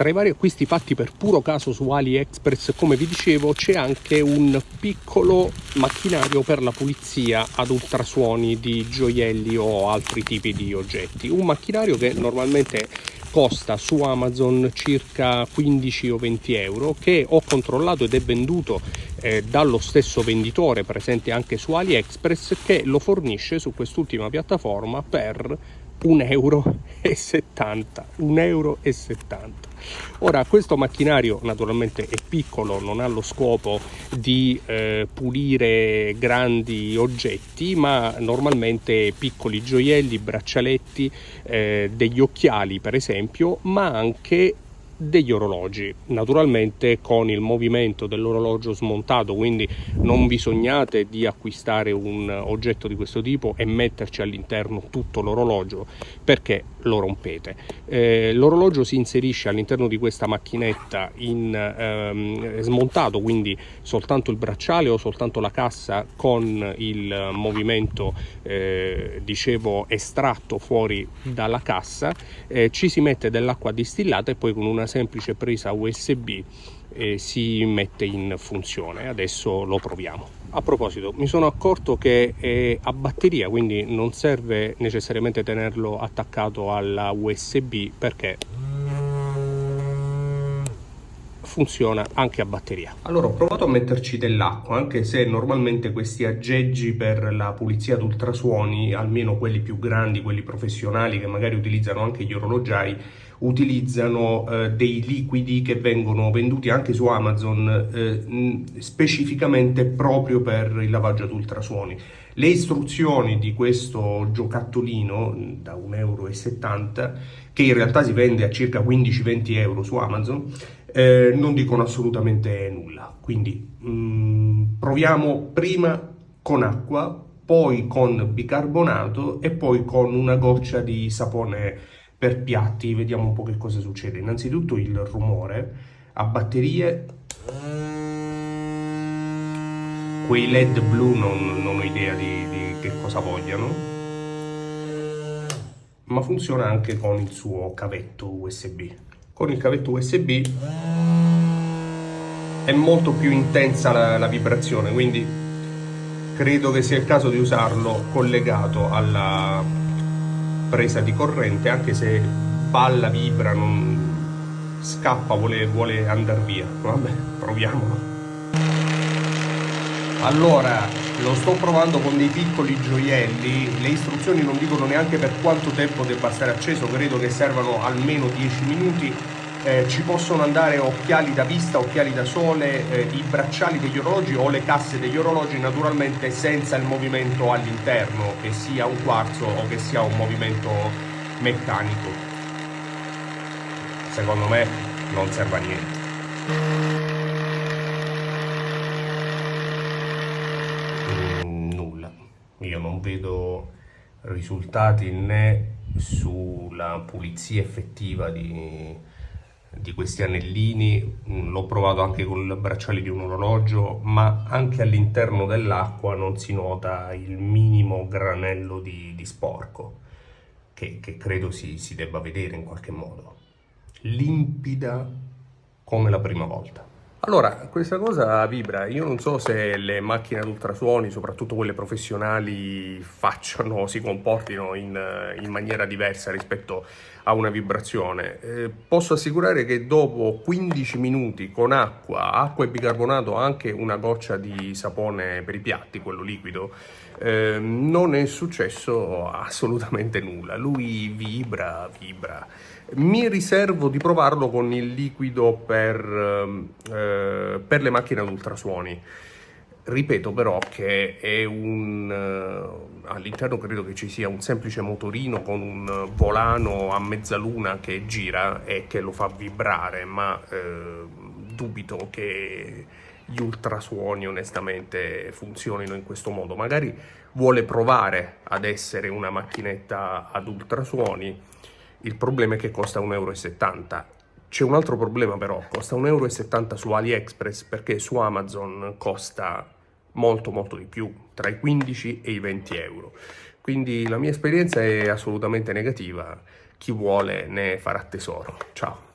tra i vari acquisti fatti per puro caso su AliExpress, come vi dicevo, c'è anche un piccolo macchinario per la pulizia ad ultrasuoni di gioielli o altri tipi di oggetti. Un macchinario che normalmente costa su Amazon circa 15 o 20 euro, che ho controllato ed è venduto dallo stesso venditore presente anche su AliExpress, che lo fornisce su quest'ultima piattaforma per 1,70 euro. Ora, questo macchinario naturalmente è piccolo, non ha lo scopo di pulire grandi oggetti, ma normalmente piccoli gioielli, braccialetti, degli occhiali per esempio, ma anche degli orologi, naturalmente con il movimento dell'orologio smontato, quindi non vi sognate di acquistare un oggetto di questo tipo e metterci all'interno tutto l'orologio, perché lo rompete. L'orologio si inserisce all'interno di questa macchinetta smontato, quindi soltanto il bracciale o soltanto la cassa con il movimento dicevo estratto fuori dalla cassa. Ci si mette dell'acqua distillata e poi con una semplice presa USB si mette in funzione. Adesso lo proviamo. A proposito, mi sono accorto che è a batteria, quindi non serve necessariamente tenerlo attaccato alla USB, perché funziona anche a batteria. Allora, ho provato a metterci dell'acqua, anche se normalmente questi aggeggi per la pulizia ad ultrasuoni, almeno quelli più grandi, quelli professionali che magari utilizzano anche gli orologiai, utilizzano dei liquidi che vengono venduti anche su Amazon specificamente proprio per il lavaggio ad ultrasuoni. Le istruzioni di questo giocattolino da 1,70 euro, che in realtà si vende a circa 15-20 euro su Amazon, non dicono assolutamente nulla. Quindi proviamo prima con acqua, poi con bicarbonato e poi con una goccia di sapone per piatti. Vediamo un po' che cosa succede. Innanzitutto il rumore a batterie. Quei LED blu non ho idea di che cosa vogliano, ma funziona anche con il suo cavetto USB. Con il cavetto USB è molto più intensa la vibrazione, quindi credo che sia il caso di usarlo collegato alla presa di corrente, anche se balla, vibra, non scappa, vuole andare via. Vabbè, proviamolo. Allora, lo sto provando con dei piccoli gioielli. Le istruzioni non dicono neanche per quanto tempo debba stare acceso, credo che servano almeno 10 minuti. Ci possono andare occhiali da vista, occhiali da sole, i bracciali degli orologi o le casse degli orologi, naturalmente senza il movimento all'interno, che sia un quarzo o che sia un movimento meccanico. Secondo me non serve a niente. Nulla. Io non vedo risultati né sulla pulizia effettiva di questi anellini. L'ho provato anche con il bracciale di un orologio, ma anche all'interno dell'acqua non si nota il minimo granello di sporco, che credo si debba vedere in qualche modo. Limpida come la prima volta. Allora, questa cosa vibra. Io non so se le macchine ad ultrasuoni, soprattutto quelle professionali, si comportino in maniera diversa rispetto a una vibrazione. Posso assicurare che dopo 15 minuti con acqua e bicarbonato, anche una goccia di sapone per i piatti, quello liquido, non è successo assolutamente nulla. Lui vibra. Mi riservo di provarlo con il liquido per le macchine ad ultrasuoni. Ripeto però che è all'interno credo che ci sia un semplice motorino con un volano a mezzaluna che gira e che lo fa vibrare, ma dubito che gli ultrasuoni onestamente funzionino in questo modo. Magari vuole provare ad essere una macchinetta ad ultrasuoni. Il problema è che costa 1,70 euro. C'è un altro problema però, costa 1,70 euro su AliExpress, perché su Amazon costa molto di più, tra i 15 e i 20 euro. Quindi la mia esperienza è assolutamente negativa. Chi vuole ne farà tesoro. Ciao.